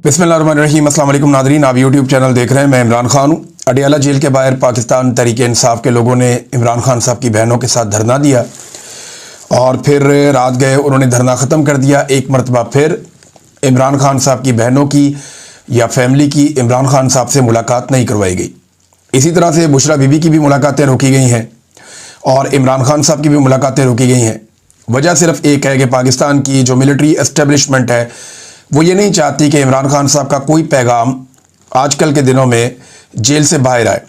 बिस्मिल्लाहिर्रहमानिर्रहीम। अस्सलाम वालेकुम नादरीन, आप यूट्यूब चैनल देख रहे हैं। मैं इमरान खान हूँ। अडियाला जेल के बाहर पाकिस्तान तहरीक इंसाफ के लोगों ने इमरान खान साहब की बहनों के साथ धरना दिया और फिर रात गए उन्होंने धरना ख़त्म कर दिया। एक मरतबा फिर इमरान खान साहब की बहनों की या फैमिली की इमरान खान साहब से मुलाकात नहीं करवाई गई। इसी तरह से बुशरा बीबी की भी मुलाकातें रोकी गई हैं और इमरान खान साहब की भी मुलाकातें रोकी गई हैं। वजह सिर्फ एक है कि पाकिस्तान की जो मिलिट्री एस्टेब्लिशमेंट है वो ये नहीं चाहती कि इमरान खान साहब का कोई पैगाम आजकल के दिनों में जेल से बाहर आए,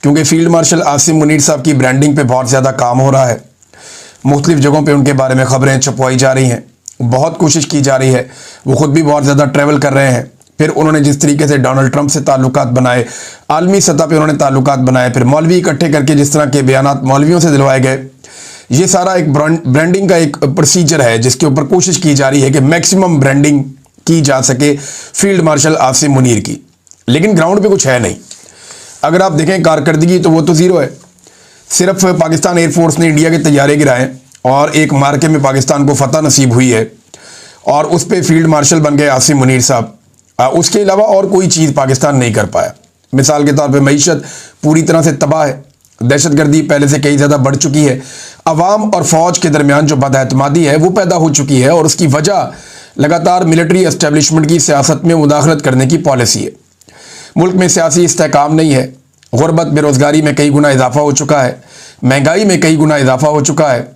क्योंकि फील्ड मार्शल आसिम मुनीर साहब की ब्रांडिंग पे बहुत ज़्यादा काम हो रहा है। मुख्तलिफ जगहों पे उनके बारे में ख़बरें छपवाई जा रही हैं, बहुत कोशिश की जा रही है। वो ख़ुद भी बहुत ज़्यादा ट्रैवल कर रहे हैं। फिर उन्होंने जिस तरीके से डोनाल्ड ट्रंप से ताल्लुकात बनाए, आलमी सतह पर उन्होंने ताल्लुकात बनाए, फिर मौलवी इकट्ठे करके जिस तरह के बयानात मौलवियों से दिलवाए गए, ये सारा एक ब्रांडिंग का एक प्रोसीजर है जिसके ऊपर कोशिश की जा रही है कि मैक्सिमम ब्रांडिंग की जा सके फील्ड मार्शल आसिम मुनीर की। लेकिन ग्राउंड पे कुछ है नहीं। अगर आप देखें कारकर्दगी तो वो तो ज़ीरो है। सिर्फ पाकिस्तान एयरफोर्स ने इंडिया के तैयारे गिराए और एक मार्के में पाकिस्तान को फतह नसीब हुई है और उस पर फील्ड मार्शल बन गए आसिम मुनीर साहब। उसके अलावा और कोई चीज़ पाकिस्तान नहीं कर पाया। मिसाल के तौर पर मईशत पूरी तरह से तबाह है, दहशतगर्दी पहले से कई ज़्यादा बढ़ चुकी है, अवाम और फ़ौज के दरमियान जो बदएतमादी है वो पैदा हो चुकी है और उसकी वजह लगातार मिलिट्री एस्टेब्लिशमेंट की सियासत में मुदाखलत करने की पॉलिसी है। मुल्क में सियासी इस्तेहकाम नहीं है। गुर्बत बेरोज़गारी में कई गुना इजाफा हो चुका है, महंगाई में कई गुना इजाफा हो चुका है,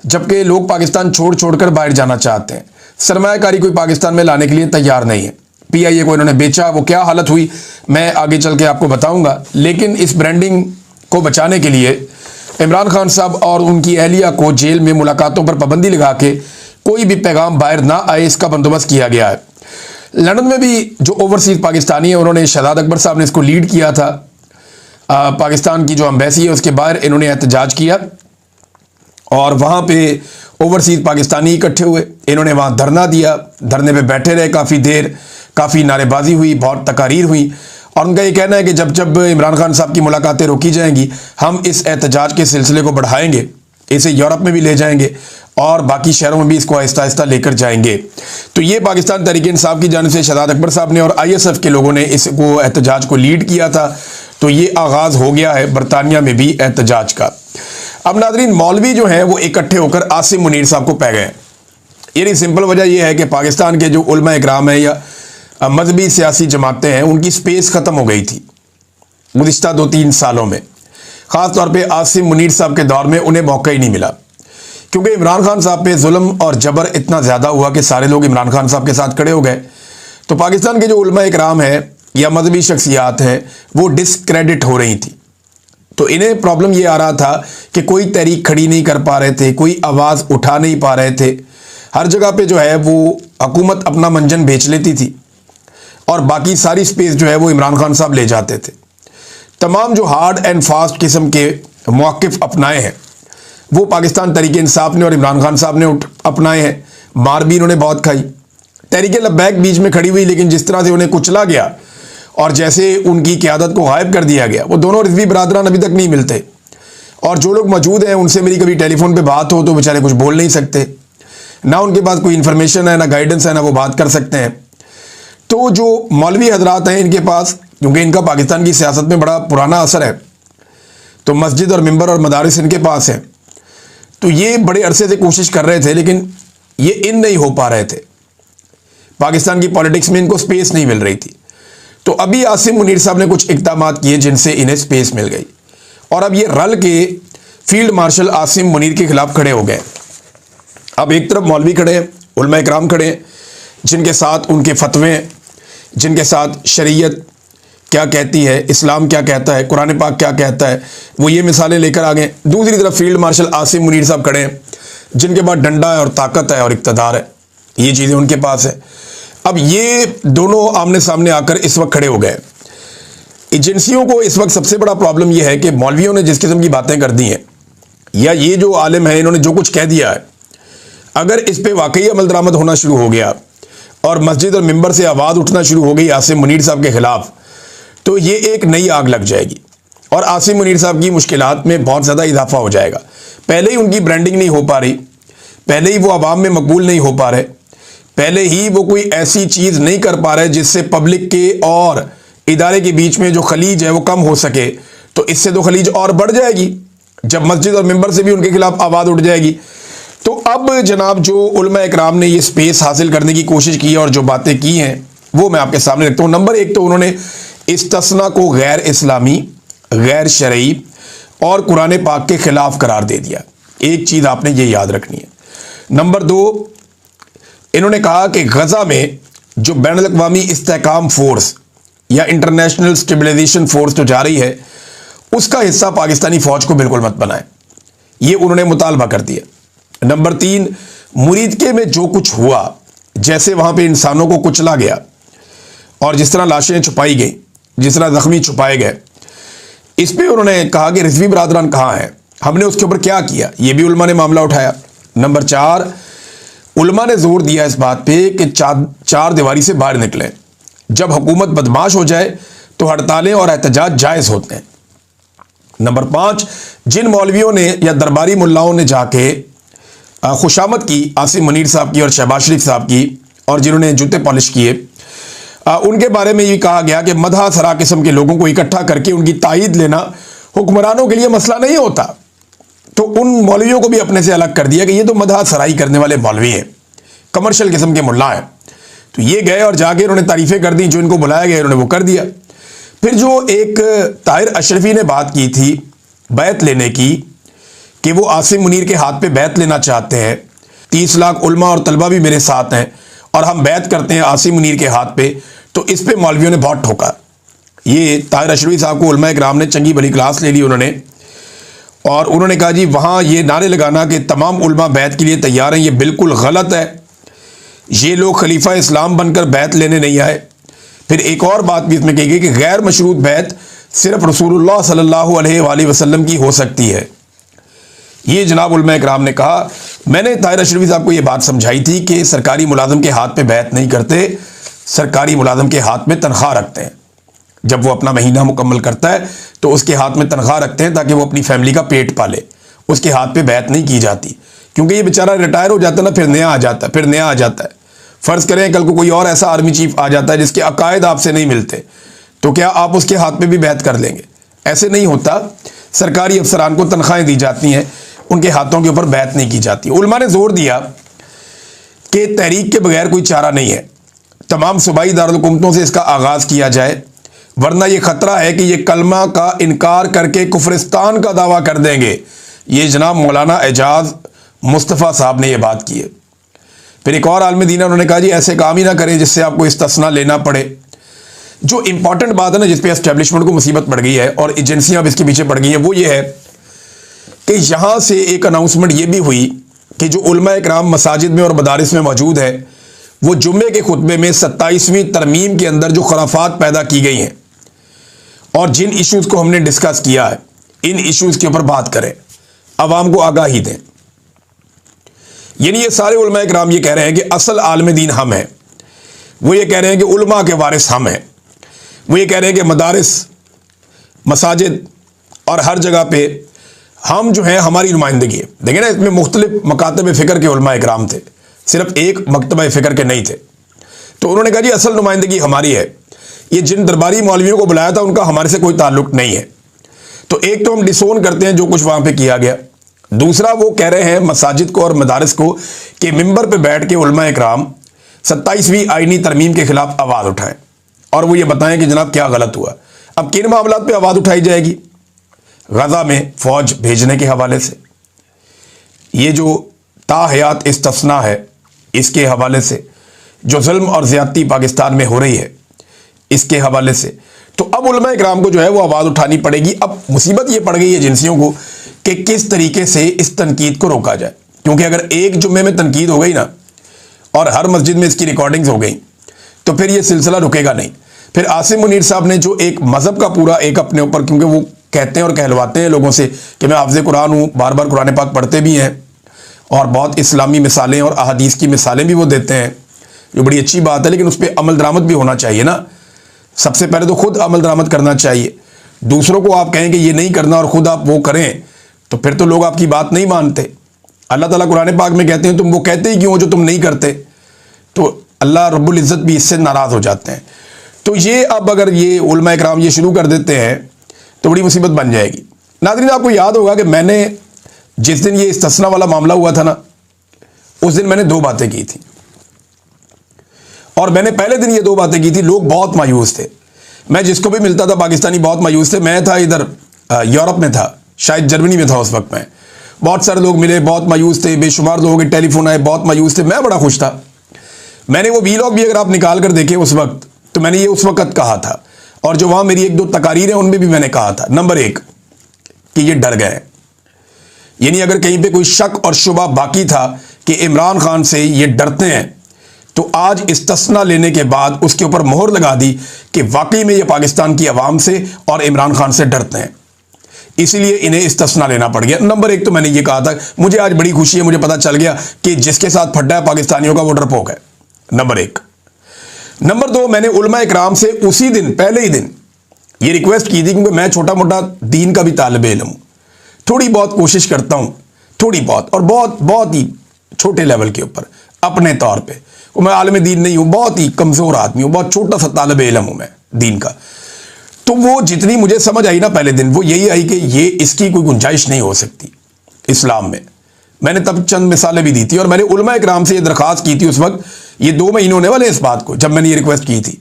जबकि लोग पाकिस्तान छोड़ छोड़कर बाहर जाना चाहते हैं। सरमायाकारी कोई पाकिस्तान में लाने के लिए तैयार नहीं है। PIA को इन्होंने बेचा, वो क्या हालत हुई मैं आगे चल के आपको बताऊँगा। लेकिन इस ब्रांडिंग को बचाने के लिए इमरान खान साहब और उनकी अहलिया को जेल में मुलाकातों पर पाबंदी लगा के कोई भी पैगाम बाहर ना आए, इसका बंदोबस्त किया गया है। लंदन में भी जो ओवरसीज़ पाकिस्तानी है उन्होंने शहजाद अकबर साहब ने इसको लीड किया था। पाकिस्तान की जो एम्बेसी है उसके बाहर इन्होंने एहतजाज किया और वहाँ पे ओवरसीज़ पाकिस्तानी इकट्ठे हुए। इन्होंने वहाँ धरना दिया, धरने पे बैठे रहे काफ़ी देर, काफ़ी नारेबाजी हुई, बहुत तकारीर हुई और उनका ये कहना है कि जब जब इमरान खान साहब की मुलाकातें रोकी जाएंगी हम इस एहतजाज के सिलसिले को बढ़ाएंगे, इसे यूरोप में भी ले जाएंगे और बाकी शहरों में भी इसको आहिस्ता आहिस्ता लेकर जाएंगे। तो ये पाकिस्तान तहरीक इंसाफ की जानिब से शहजाद अकबर साहब ने और ISF के लोगों ने इसको एहतजाज को लीड किया था। तो ये आगाज़ हो गया है बरतानिया में भी एहतजाज का। अब नादरीन, मौलवी जो हैं वो इकट्ठे होकर आसिम मुनीर साहब को पै गए। यानी सिंपल वजह यह है कि पाकिस्तान के जो उलमा इकराम है या मजहबी सियासी जमातें हैं उनकी स्पेस ख़त्म हो गई थी गुज़िश्ता 2-3 सालों में। ख़ास तौर पे आसिम मुनीर साहब के दौर में उन्हें मौका ही नहीं मिला, क्योंकि इमरान खान साहब पे जुल्म और जबर इतना ज़्यादा हुआ कि सारे लोग इमरान खान साहब के साथ खड़े हो गए। तो पाकिस्तान के जो उलमा इकराम है या मजहबी शख्सियात हैं वो डिसक्रेडिट हो रही थी। तो इन्हें प्रॉब्लम ये आ रहा था कि कोई तहरीक खड़ी नहीं कर पा रहे थे, कोई आवाज़ उठा नहीं पा रहे थे। हर जगह पे जो है वो हुकूमत अपना मंजन बेच लेती थी और बाकी सारी स्पेस जो है वो इमरान खान साहब ले जाते थे। तमाम जो हार्ड एंड फास्ट किस्म के मौक़िफ़ अपनाए हैं वो पाकिस्तान तहरीक इंसाफ ने और इमरान खान साहब ने अपनाए हैं। मार भी इन्होंने बहुत खाई। तहरीक लब्बैक बीच में खड़ी हुई, लेकिन जिस तरह से उन्हें कुचला गया और जैसे उनकी क़यादत को गायब कर दिया गया, वो दोनों रिजवी बरादरान अभी तक नहीं मिलते और जो लोग मौजूद हैं उनसे मेरी कभी टेलीफोन पर बात हो तो बेचारे कुछ बोल नहीं सकते, ना उनके पास कोई इन्फॉर्मेशन है, ना गाइडेंस है, ना वो बात कर सकते हैं। तो जो मौलवी हजरात हैं इनके पास, क्योंकि इनका पाकिस्तान की सियासत में बड़ा पुराना असर है, तो मस्जिद और मिंबर और मदारिस इनके पास हैं। तो ये बड़े अरसे से कोशिश कर रहे थे लेकिन ये इन नहीं हो पा रहे थे। पाकिस्तान की पॉलिटिक्स में इनको स्पेस नहीं मिल रही थी। तो अभी आसिम मुनीर साहब ने कुछ इक़दाम किए जिनसे इन्हें स्पेस मिल गई और अब ये रल के फील्ड मार्शल आसिम मुनीर के खिलाफ खड़े हो गए। अब एक तरफ मौलवी खड़े हैं, उलमा इकराम खड़े हैं, जिनके साथ उनके फतवे, जिनके साथ शरीयत क्या कहती है, इस्लाम क्या कहता है, कुरान पाक क्या कहता है, वो ये मिसालें लेकर आ गए। दूसरी तरफ फील्ड मार्शल आसिम मुनीर साहब खड़े हैं जिनके पास डंडा है और ताकत है और इक़्तिदार है, ये चीज़ें उनके पास है। अब ये दोनों आमने सामने आकर इस वक्त खड़े हो गए। एजेंसियों को इस वक्त सबसे बड़ा प्रॉब्लम यह है कि मौलवियों ने जिस किस्म की बातें कर दी हैं या ये जो आलिम है इन्होंने जो कुछ कह दिया है, अगर इस पर वाकई अमल दरामद होना शुरू हो गया और मस्जिद और मिंबर से आवाज़ उठना शुरू हो गई आसिम मुनीर साहब के ख़िलाफ़, तो ये एक नई आग लग जाएगी और आसिम मुनीर साहब की मुश्किलात में बहुत ज़्यादा इजाफा हो जाएगा। पहले ही उनकी ब्रांडिंग नहीं हो पा रही, पहले ही वो आवाम में मकबूल नहीं हो पा रहे, पहले ही वो कोई ऐसी चीज नहीं कर पा रहे जिससे पब्लिक के और इदारे के बीच में जो खलीज है वो कम हो सके, तो इससे तो खलीज और बढ़ जाएगी जब मस्जिद और मिंबर से भी उनके खिलाफ आवाज़ उठ जाएगी। तो अब जनाब जो उलमा इकराम ने ये स्पेस हासिल करने की कोशिश की है और जो बातें की हैं वो मैं आपके सामने रखता हूँ। नंबर एक तो उन्होंने इस्तिस्ना को गैर इस्लामी, गैर शरई और कुरान पाक के खिलाफ करार दे दिया। एक चीज़ आपने ये याद रखनी है। नंबर दो, इन्होंने कहा कि गजा में जो बैनुल अक़वामी इस्तेहकाम फोर्स या इंटरनेशनल स्टेबलाइजेशन फोर्स जो जा रही है उसका हिस्सा पाकिस्तानी फौज को बिल्कुल मत बनाए, ये उन्होंने मुतालबा कर दिया। नंबर तीन, मुरीदके में जो कुछ हुआ, जैसे वहां पे इंसानों को कुचला गया और जिस तरह लाशें छुपाई गई, जिस तरह जख्मी छुपाए गए, इस पे उन्होंने कहा कि रिजवी बरादरान कहाँ हैं, हमने उसके ऊपर क्या किया, ये भी उलमा ने मामला उठाया। नंबर चार, उलमा ने जोर दिया इस बात पे कि चार दीवारी से बाहर निकलें। जब हुकूमत बदमाश हो जाए तो हड़तालें और एहतजाज जायज़ होते हैं। नंबर पाँच, जिन मौलवियों ने या दरबारी मुल्लाओं ने जाके खुशामद की आसिम मुनीर साहब की और शहबाज शरीफ साहब की और जिन्होंने जूते पॉलिश किए, उनके बारे में ये कहा गया कि मदहा सरा किस्म के लोगों को इकट्ठा करके उनकी तायीद लेना हुक्मरानों के लिए मसला नहीं होता। तो उन मौलवियों को भी अपने से अलग कर दिया कि ये तो मदहा सराई करने वाले मौलवी हैं, कमर्शियल किस्म के मुल्ला हैं। तो ये गए और जाके उन्होंने तारीफ़ें कर दी, जो इनको बुलाया गया उन्होंने वो कर दिया। फिर जो एक ताहिर अशरफी ने बात की थी बैत लेने की कि वो आसिम मुनीर के हाथ पे बैत लेना चाहते हैं, 30 लाख उलमा और तलबा भी मेरे साथ हैं और हम बैत करते हैं आसिम मुनीर के हाथ पे, तो इस पे मौलवियों ने बहुत ठोका। ये ताहिर अशरफी साहब को उलमा इकराम ने चंगी भली क्लास ले ली उन्होंने, और उन्होंने कहा जी वहाँ ये नारे लगाना कि तमाम उलमा बैत के लिए तैयार हैं, ये बिल्कुल गलत है, ये लोग खलीफा इस्लाम बनकर बैत लेने नहीं आए। फिर एक और बात भी इसमें कही गई कि गैर मशरूत बैत सिर्फ रसूलुल्लाह सल्लल्लाहु अलैहि वसल्लम की हो सकती है। ये जनाब उलमा इकराम ने कहा। मैंने ताहिर अशरफी साहब को ये बात समझाई थी कि सरकारी मुलाजिम के हाथ पे बैत नहीं करते, सरकारी मुलाजिम के हाथ में तनख्वाह रखते हैं। जब वो अपना महीना मुकम्मल करता है तो उसके हाथ में तनख्वाह रखते हैं ताकि वो अपनी फैमिली का पेट पाले, उसके हाथ पे बैत नहीं की जाती, क्योंकि ये बेचारा रिटायर हो जाता है ना, फिर नया आ जाता है, फिर नया आ जाता है। फ़र्ज़ करें कल को कोई और ऐसा आर्मी चीफ आ जाता है जिसके अकायद आपसे नहीं मिलते, तो क्या आप उसके हाथ पे भी बैत कर लेंगे? ऐसे नहीं होता। सरकारी अफसरान को तनख्वाहें दी जाती हैं, उनके हाथों के ऊपर बैत नहीं की जाती। उलमा ने जोर दिया कि तहरीक के बगैर कोई चारा नहीं है, तमाम सूबाई दारुल-हुकूमतों से इसका आगाज़ किया जाए, वरना ये ख़तरा है कि ये कलमा का इनकार करके कुफरिस्तान का दावा कर देंगे। ये जनाब मौलाना एजाज मुस्तफ़ा साहब ने यह बात की है। फिर एक और आलम दीन उन्होंने कहा जी ऐसे काम ही ना करें जिससे आपको इस्तिस्ना लेना पड़े। जो इंपॉर्टेंट बात है ना जिस पे एस्टेब्लिशमेंट को मुसीबत पड़ गई है और एजेंसियां अब इसके पीछे पड़ गई हैं, वो ये है कि यहाँ से एक अनाउंसमेंट ये भी हुई कि जो उलमा इकराम मसाजिद में और मदारिस में मौजूद है, वो जुम्मे के खुतबे में 27वीं तरमीम के अंदर जो खराफात पैदा की गई हैं और जिन इश्यूज़ को हमने डिस्कस किया है, इन इश्यूज़ के ऊपर बात करें, अवाम को आगाही दें। यानी ये सारे उलमा इकराम ये कह रहे हैं कि असल आलम दीन हम हैं, वो ये कह रहे हैं कि उलमा के वारिस हम हैं, वो ये कह रहे हैं कि मदारिस, मसाजिद और हर जगह पे हम जो हैं हमारी नुमाइंदगी है। देखें ना, इसमें मुख्तलिफ मकातब फ़िक्र के उलमा इकराम थे, सिर्फ एक मकतबा फ़िक्र के नहीं थे। तो उन्होंने कहा जी असल नुमाइंदगी हमारी है, ये जिन दरबारी मौलवियों को बुलाया था उनका हमारे से कोई ताल्लुक नहीं है। तो एक तो हम डिसोन करते हैं जो कुछ वहाँ पे किया गया, दूसरा वो कह रहे हैं मसाजिद को और मदारिस को कि मिंबर पे बैठ के उलमा इकराम 27वीं आईनी तरमीम के खिलाफ आवाज़ उठाएं और वो ये बताएं कि जनाब क्या गलत हुआ। अब किन मामलात पे आवाज़ उठाई जाएगी? गजा में फ़ौज भेजने के हवाले से, ये जो ताहयात इस्तिस्ना है इसके हवाले से, जो जुल्म और ज़्यादती पाकिस्तान में हो रही है इसके हवाले से। तो अब उलमा इकराम को जो है वो आवाज़ उठानी पड़ेगी। अब मुसीबत ये पड़ गई है एजेंसियों को कि किस तरीके से इस तनकीद को रोका जाए, क्योंकि अगर एक जुम्मे में तनकीद हो गई ना और हर मस्जिद में इसकी रिकॉर्डिंग्स हो गई तो फिर ये सिलसिला रुकेगा नहीं। फिर आसिम मुनीर साहब ने जो एक मज़हब का पूरा एक अपने ऊपर, क्योंकि वो कहते हैं और कहलवाते हैं लोगों से कि मैं हाफ़िज़ कुरान हूँ, बार बार कुरान पाक पढ़ते भी हैं और बहुत इस्लामी मिसालें और अहादीस की मिसालें भी वो देते हैं, जो बड़ी अच्छी बात है, लेकिन उस पर अमल दरामद भी होना चाहिए ना। सबसे पहले तो खुद अमल दरामद करना चाहिए। दूसरों को आप कहें कि ये नहीं करना और खुद आप वो करें तो फिर तो लोग आपकी बात नहीं मानते। अल्लाह ताला कुरान पाक में कहते हैं तुम वो कहते ही क्यों हो जो तुम नहीं करते। तो अल्लाह रब्बुल इज़्ज़त भी इससे नाराज़ हो जाते हैं। तो ये अब अगर ये उलमा इकराम ये शुरू कर देते हैं तो बड़ी मुसीबत बन जाएगी। नाज़रीन, आपको याद होगा कि मैंने जिस दिन ये इस्तिस्ना वाला मामला हुआ था ना, उस दिन मैंने 2 बातें की थी, और मैंने पहले दिन ये 2 बातें की थी। लोग बहुत मायूस थे, मैं जिसको भी मिलता था पाकिस्तानी बहुत मायूस थे। मैं था इधर यूरोप में था, शायद जर्मनी में था उस वक्त में। बहुत सारे लोग मिले, बहुत मायूस थे, बेशुमार लोगों के टेलीफोन आए, बहुत मायूस थे। मैं बड़ा खुश था। मैंने वो वीलॉग भी अगर आप निकाल कर देखें उस वक्त, तो मैंने ये उस वक्त कहा था, और जो वहाँ मेरी 1-2 तकारीर हैं उनमें भी मैंने कहा था। नंबर 1 कि ये डर गए, यानी अगर कहीं पे कोई शक और शुबा बाकी था कि इमरान खान से ये डरते हैं, तो आज इस्तिस्ना लेने के बाद उसके ऊपर मोहर लगा दी कि वाकई में ये पाकिस्तान की आवाम से और इमरान खान से डरते हैं, इसीलिए इन्हें इस्तिस्ना लेना पड़ गया। नंबर 1 तो मैंने ये कहा था। मुझे आज बड़ी खुशी है, मुझे पता चल गया कि जिसके साथ फड्डा है पाकिस्तानियों का वो डरपोक है। नंबर 1। नंबर 2, मैंने उलमा इकराम से उसी दिन, पहले ही दिन ये रिक्वेस्ट की थी, क्योंकि मैं छोटा मोटा दीन का भी तालिब इल्म हूँ, थोड़ी बहुत कोशिश करता हूँ, थोड़ी बहुत, और बहुत बहुत ही छोटे लेवल के ऊपर अपने तौर पे। मैं आलिम दीन नहीं हूँ, बहुत ही कमज़ोर आदमी हूँ, बहुत छोटा सा तालिब इल्म हूँ मैं दीन का। तो वो जितनी मुझे समझ आई ना पहले दिन, वो यही आई कि ये इसकी कोई गुंजाइश नहीं हो सकती इस्लाम में। मैंने तब चंद मिसालें भी दी थी, और मैंने उलमा इकराम से ये दरख्वास्त की थी उस वक्त। ये 2 महीने होने वाले इस बात को, जब मैंने ये रिक्वेस्ट की थी,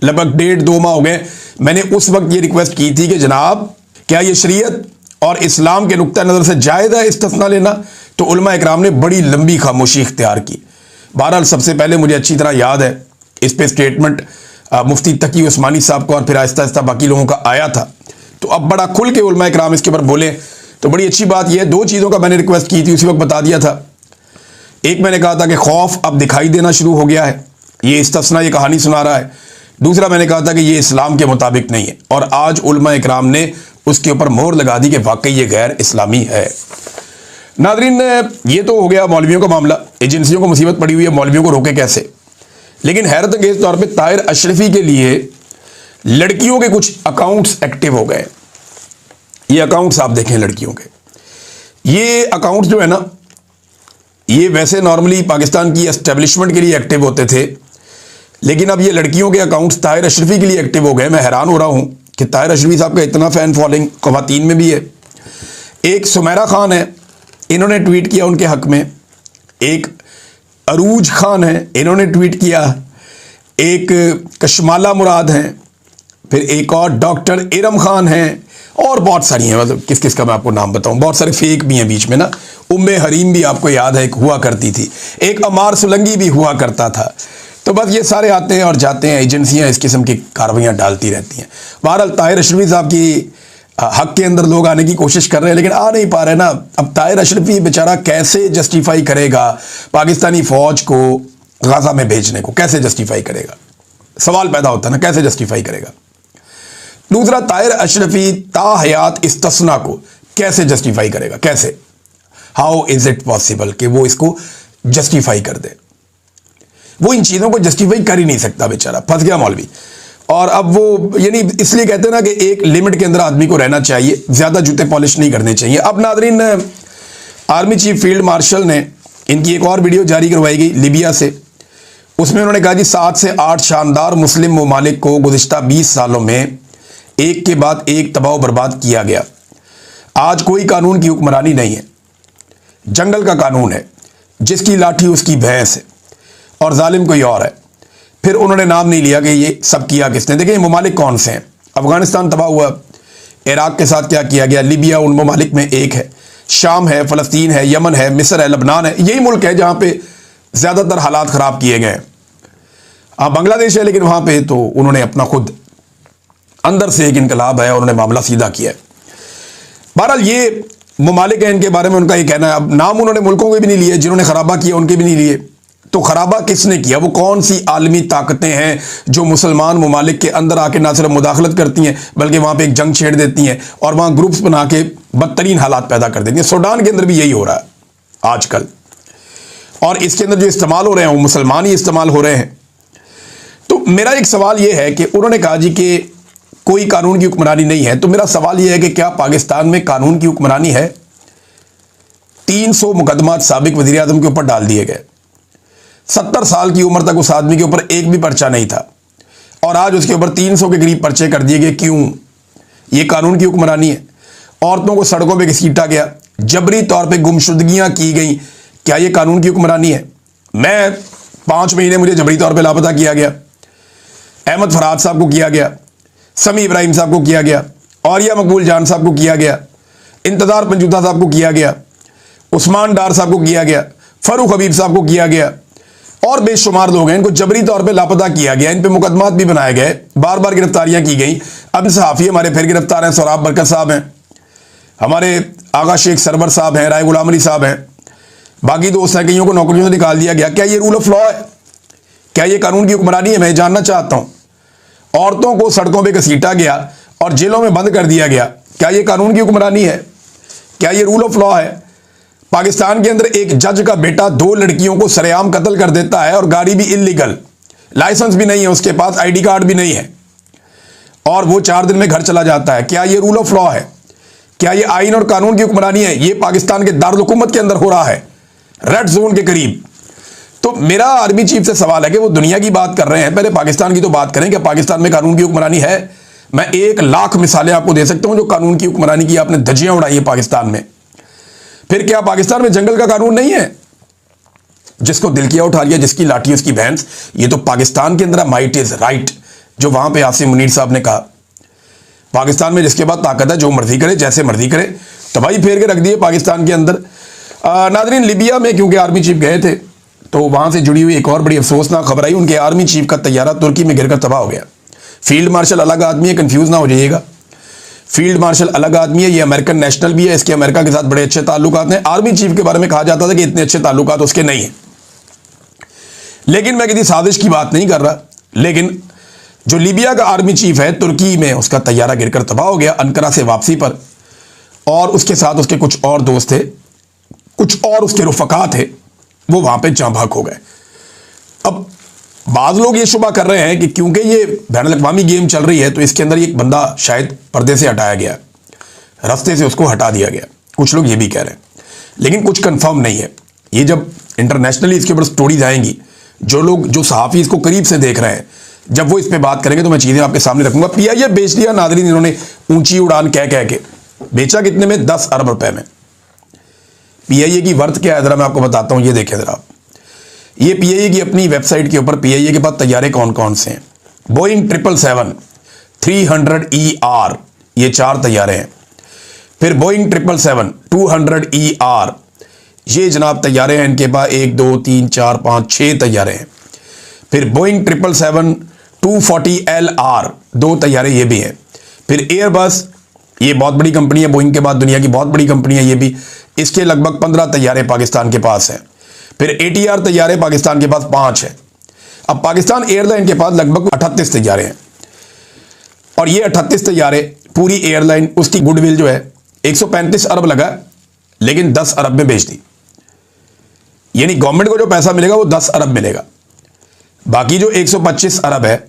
लगभग 1.5-2 माह हो गए। मैंने उस वक्त ये रिक्वेस्ट की थी कि जनाब, क्या ये शरीयत और इस्लाम के नुक्ता नज़र से जायज़ है इस्तिस्ना लेना? तो उलमा इकराम ने बड़ी लंबी खामोशी इख्तियार की। बहरहाल सबसे पहले मुझे अच्छी तरह याद है इस पे स्टेटमेंट मुफ्ती तकी उस्मानी साहब को और फिर आहिस्ता आहिस्ता बाकी लोगों का आया था। तो अब बड़ा खुल के उलमा इकराम इसके ऊपर बोले, तो बड़ी अच्छी बात यह है। 2 चीज़ों का मैंने रिक्वेस्ट की थी, उसी वक्त बता दिया था। एक मैंने कहा था कि खौफ अब दिखाई देना शुरू हो गया है, ये इस्तिस्ना ये कहानी सुना रहा है। दूसरा मैंने कहा था कि ये इस्लाम के मुताबिक नहीं है, और आज उलमा इकराम ने उसके ऊपर मोहर लगा दी कि वाकई ये गैर इस्लामी है। नादरीन, ये तो हो गया मौलवियों का मामला। एजेंसियों को मुसीबत पड़ी हुई है, मौलवियों को रोके कैसे? लेकिन हैरत अंगेज तौर पे ताहिर अशरफी के लिए लड़कियों के कुछ अकाउंट्स एक्टिव हो गए। ये अकाउंट्स आप देखें लड़कियों के, ये अकाउंट्स जो है ना, ये वैसे नॉर्मली पाकिस्तान की एस्टेब्लिशमेंट के लिए एक्टिव होते थे, लेकिन अब ये लड़कियों के अकाउंट्स ताहिर अशरफी के लिए एक्टिव हो गए। मैं हैरान हो रहा हूँ कि ताहिर अशरफी साहब का इतना फ़ैन फॉलोइंग ख़वातीन में भी है। एक सुमेरा खान है, इन्होंने ट्वीट किया उनके हक़ में। एक अरूज खान है, इन्होंने ट्वीट किया। एक कशमाला मुराद हैं, फिर एक और डॉक्टर इरम खान हैं, और बहुत सारी हैं। मतलब किस किस का मैं आपको नाम बताऊं, बहुत सारे फेक भी हैं बीच में ना। उम्मे हरीम भी आपको याद है एक हुआ करती थी, एक अमार सुलंगी भी हुआ करता था। तो बस ये सारे आते हैं और जाते हैं, एजेंसियां इस किस्म की कार्रवाइयाँ डालती रहती हैं। बहरहाल ताहिर अशरफी साहब की हक के अंदर लोग आने की कोशिश कर रहे हैं, लेकिन आ नहीं पा रहे ना। अब ताहिर अशरफी बेचारा कैसे जस्टिफाई करेगा पाकिस्तानी फ़ौज को गाज़ा में भेजने को? कैसे जस्टिफाई करेगा? सवाल पैदा होता है ना, कैसे जस्टिफाई करेगा? दूसरा, ताहिर अशरफी ताहयात इस्तिस्ना को कैसे जस्टिफाई करेगा? कैसे? हाउ इज़ इट पॉसिबल कि वो इसको जस्टिफाई कर दे? वो इन चीज़ों को जस्टिफाई कर ही नहीं सकता, बेचारा फंस गया मौलवी। और अब वो यानी इसलिए कहते हैं ना कि एक लिमिट के अंदर आदमी को रहना चाहिए, ज़्यादा जूते पॉलिश नहीं करने चाहिए। अब Nadreen, army chief field marshal ने इनकी एक और वीडियो जारी करवाई गई लीबिया से। उसमें उन्होंने कहा जी 7 से 8 शानदार मुस्लिम ममालिक को गुज़िश्ता 20 सालों में एक के बाद एक तबाह बर्बाद किया गया। आज कोई कानून की हुक्मरानी नहीं है, जंगल का कानून है, जिसकी लाठी उसकी भैंस है, और जालिम कोई और है। फिर उन्होंने नाम नहीं लिया कि ये सब किया किसने। देखिए ये ममालिक कौन से हैं? अफगानिस्तान तबाह हुआ, इराक के साथ क्या किया गया, लीबिया उन ममालिक में एक है, शाम है, फ़लस्तीन है, यमन है, मिस्र है, लबनान है। यही मुल्क है जहाँ पे ज़्यादातर हालात ख़राब किए गए हैं। बांग्लादेश है, लेकिन वहाँ पे तो उन्होंने अपना खुद अंदर से एक इनकलाब है और उन्होंने मामला सीधा किया है। बहरहाल ये ममालिक हैं, इनके बारे में उनका ये कहना है। अब नाम उन्होंने मुल्कों के भी नहीं लिए, जिन्होंने खराबा किया उनके भी नहीं लिए। तो खराबा किसने किया? वो कौन सी आलमी ताकतें हैं जो मुसलमान ममालिक के अंदर आके ना सिर्फ मुदाखलत करती हैं बल्कि वहाँ पे एक जंग छेड़ देती हैं और वहाँ ग्रुप्स बना के बदतरीन हालात पैदा कर देती हैं। सूडान के अंदर भी यही हो रहा है आजकल, और इसके अंदर जो इस्तेमाल हो रहे हैं वो मुसलमान ही इस्तेमाल हो रहे हैं। तो मेरा एक सवाल ये है कि उन्होंने कहा जी कि कोई कानून की हुक्मरानी नहीं है। तो मेरा सवाल यह है कि क्या पाकिस्तान में कानून की हुक्मरानी है? 300 मुकदमात साबिक वज़ीर आज़म के ऊपर डाल दिए गए, 70 साल की उम्र तक उस आदमी के ऊपर एक भी पर्चा नहीं था और आज उसके ऊपर 300 के करीब पर्चे कर दिए गए। क्यों? ये कानून की हुक्मरानी है। औरतों को सड़कों पे घसीटा गया, जबरी तौर पे गुमशुदगियां की गई। क्या ये कानून की हुक्मरानी है? मैं 5 महीने मुझे जबरी तौर पे लापता किया गया। अहमद फराद साहब को किया गया, समी इब्राहिम साहब को किया गया, औरिया मकबूल जान साहब को किया गया, इंतजार पंजूता साहब को किया गया, उस्मान डार साहब को किया गया, फरूख हबीब साहब को किया गया और बेशुमार लोग हैं। इनको जबरी तौर पे लापता किया गया, इन पे मुकदमात भी बनाए गए, बार बार गिरफ्तारियां की गई। अब सहाफ़ी हमारे फिर गिरफ्तार हैं, सोराब बरकत साहब हैं, हमारे आगा शेख सरवर साहब हैं, राय गुलाम अली साहब हैं, बाकी दोस्त हैं, कईयों को नौकरियों से निकाल दिया गया। क्या ये रूल ऑफ लॉ है? क्या ये कानून की हुक्मरानी है? मैं जानना चाहता हूं। औरतों को सड़कों पर घसीटा गया और जेलों में बंद कर दिया गया। क्या ये कानून की हुक्मरानी है? क्या ये रूल ऑफ लॉ है? पाकिस्तान के अंदर एक जज का बेटा 2 लड़कियों को सरेआम कत्ल कर देता है और गाड़ी भी इल्लीगल, लाइसेंस भी नहीं है उसके पास, आईडी कार्ड भी नहीं है और वो 4 दिन में घर चला जाता है। क्या ये रूल ऑफ लॉ है? क्या ये आइन और कानून की हुक्मरानी है? ये पाकिस्तान के दारुल हुकूमत के अंदर हो रहा है, रेड जोन के करीब। तो मेरा आर्मी चीफ से सवाल है कि वो दुनिया की बात कर रहे हैं, पहले पाकिस्तान की तो बात करें कि पाकिस्तान में कानून की हुक्मरानी है। मैं 1 लाख मिसालें आपको दे सकता हूं जो कानून की हुक्मरानी की आपने धज्जियां उड़ाई है पाकिस्तान में। फिर क्या पाकिस्तान में जंगल का कानून नहीं है? जिसको दिल किया उठा लिया, जिसकी लाठी उसकी भैंस। ये तो पाकिस्तान के अंदर माइट इज राइट, जो वहां पे आसिम मुनीर साहब ने कहा। पाकिस्तान में जिसके बाद ताकत है, जो मर्जी करे, जैसे मर्जी करे, तबाही फेर के रख दिए पाकिस्तान के अंदर। नादरीन, लिबिया में क्योंकि आर्मी चीफ गए थे तो वहां से जुड़ी हुई एक और बड़ी अफसोसनाक खबर आई। उनके आर्मी चीफ का तैयारा तुर्की में गिरकर तबाह हो गया। फील्ड मार्शल अलग आदमी है, कंफ्यूज ना हो जाइएगा। फील्ड मार्शल अलग आदमी है, ये अमेरिकन नेशनल भी है, इसके अमेरिका के साथ बड़े अच्छे ताल्लुकात हैं। आर्मी चीफ के बारे में कहा जाता था कि इतने अच्छे ताल्लुकात उसके नहीं हैं, लेकिन मैं किसी साजिश की बात नहीं कर रहा। लेकिन जो लीबिया का आर्मी चीफ है, तुर्की में उसका तैयारा गिरकर तबाह हो गया अंकारा से वापसी पर, और उसके साथ उसके कुछ और दोस्त थे, कुछ और उसके रुफका थे, वो वहां पे जाँ भाग हो गए। अब बाज़ लोग ये शुबा कर रहे हैं कि क्योंकि ये बैनुल-अक़वामी गेम चल रही है तो इसके अंदर एक बंदा शायद पर्दे से हटाया गया, रास्ते से उसको हटा दिया गया। कुछ लोग ये भी कह रहे हैं, लेकिन कुछ कंफर्म नहीं है। ये जब इंटरनेशनली इसके ऊपर स्टोरीज आएंगी, जो लोग, जो सहाफ़ी इसको करीब से देख रहे हैं, जब वो इस पर बात करेंगे तो मैं चीज़ें आपके सामने रखूंगा। PIA बेच दिया नादरीन इन्होंने, ऊंची उड़ान कह कह के। बेचा कितने में? 10 अरब रुपए में। PIA की वर्थ क्या है जरा मैं आपको बताता हूं, ये देखें जरा। ये PIA की अपनी वेबसाइट के ऊपर PIA के पास तैयारे कौन कौन से हैं। बोइंग 777 300ER, ये 4 तैयारे हैं। फिर बोइंग 777 200ER, ये जनाब तैयारे हैं इनके पास 1 2 3 4 5 6 तैयारे हैं। फिर बोइंग 777 240LR, 2 तैयारे ये भी हैं। फिर एयरबस, ये बहुत बड़ी कंपनी है, बोइंग के बाद दुनिया की बहुत बड़ी कंपनी है ये भी, इसके लगभग 15 तैयारे पाकिस्तान के पास हैं। फिर ATR तैयारे पाकिस्तान के पास 5 है। अब पाकिस्तान एयरलाइन के पास लगभग 38 तैयारे हैं, और ये 38 तैयारे पूरी एयरलाइन, उसकी गुडविल जो है 135 अरब लगा, लेकिन 10 अरब में बेच दी। यानी गवर्नमेंट को जो पैसा मिलेगा वो 10 अरब मिलेगा। बाकी जो 125 अरब है,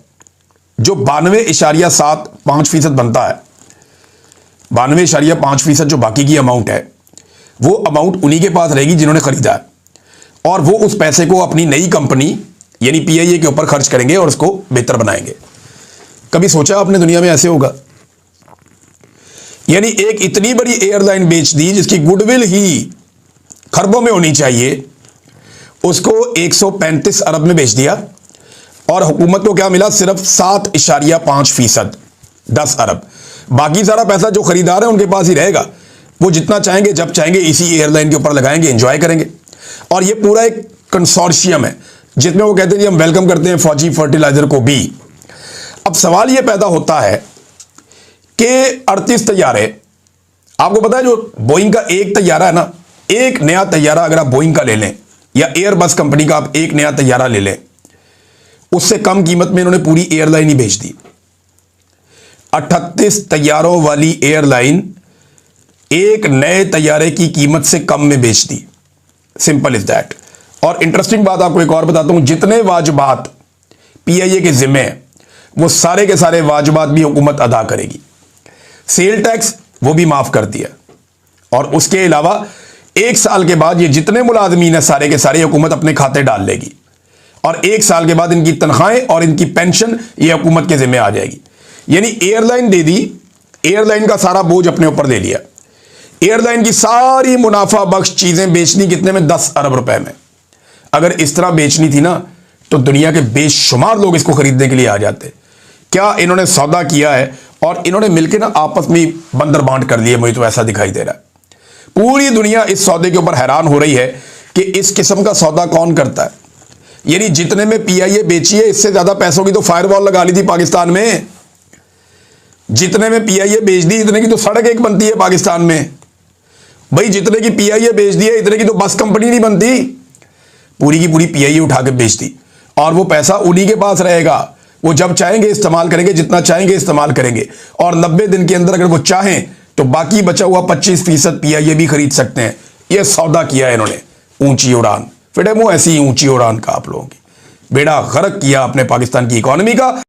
जो 92.75% बनता है, 92.5% जो बाकी की अमाउंट है, वो अमाउंट उन्हीं के पास रहेगी जिन्होंने खरीदा है, और वो उस पैसे को अपनी नई कंपनी यानी PIA के ऊपर खर्च करेंगे और उसको बेहतर बनाएंगे। कभी सोचा आपने दुनिया में ऐसे होगा? यानी एक इतनी बड़ी एयरलाइन बेच दी जिसकी गुडविल ही खरबों में होनी चाहिए, उसको 135 अरब में बेच दिया, और हुकूमत को क्या मिला? सिर्फ 7.5%, 10 अरब। बाकी सारा पैसा जो खरीदार है उनके पास ही रहेगा, वो जितना चाहेंगे जब चाहेंगे इसी एयरलाइन के ऊपर लगाएंगे, एंजॉय करेंगे। और ये पूरा एक कंसोर्शियम है जिसमें वो कहते हैं जी हम वेलकम करते हैं फौजी फर्टिलाइजर को भी। अब सवाल ये पैदा होता है कि 38 तैयारे, आपको पता है जो बोइंग का एक तैयारा है ना, एक नया तैयारा अगर आप बोइंग का ले लें या एयरबस कंपनी का आप एक नया तैयारा ले लें, उससे कम कीमत में इन्होंने पूरी एयरलाइन ही बेच दी। 38 तैयारों वाली एयरलाइन एक नए तैयारे की कीमत से कम में बेच दी। Simple is that. और इंटरेस्टिंग बात आपको एक और बताता हूं, जितने वाजिबात PIA के जिम्मे हैं वो सारे के सारे वाजिबात भी हुकूमत अदा करेगी। सेल टैक्स वो भी माफ कर दिया, और उसके अलावा 1 साल के बाद ये जितने मुलाजमीन है सारे के सारे हुकूमत अपने खाते डाल लेगी। और 1 साल के बाद इनकी तनख्वाहें और इनकी पेंशन ये हुकूमत के जिम्मे आ जाएगी। यानी एयरलाइन दे दी, एयरलाइन का सारा बोझ अपने ऊपर ले लिया। एयरलाइन की सारी मुनाफा बख्श चीजें बेचनी कितने में? 10 अरब रुपए में। अगर इस तरह बेचनी थी ना तो दुनिया के बेशुमार लोग इसको खरीदने के लिए आ जाते। क्या इन्होंने सौदा किया है और इन्होंने मिलकर ना आपस में बंदर बांट कर लिए, मुझे तो ऐसा दिखाई दे रहा है। पूरी दुनिया इस सौदे के ऊपर हैरान हो रही है कि इस किस्म का सौदा कौन करता है। यानी जितने में पीआईए बेची है इससे ज्यादा पैसों की तो फायरवॉल लगा ली थी पाकिस्तान में। जितने में पीआईए बेच दी इतने की तो सड़क एक बनती है पाकिस्तान में। भाई जितने की पीआईए बेच दी है इतने की तो बस कंपनी नहीं बनती। पूरी की पूरी पीआईए उठा के बेच दी और वो पैसा उन्हीं के पास रहेगा। वो जब चाहेंगे इस्तेमाल करेंगे, जितना चाहेंगे इस्तेमाल करेंगे, और 90 दिन के अंदर अगर वो चाहें तो बाकी बचा हुआ 25% पीआईए भी खरीद सकते हैं। ये सौदा किया है इन्होंने। ऊंची उड़ान, फिर ऐसी ही ऊंची उड़ान का आप लोगों की बेड़ा गर्क किया अपने पाकिस्तान की इकोनॉमी का।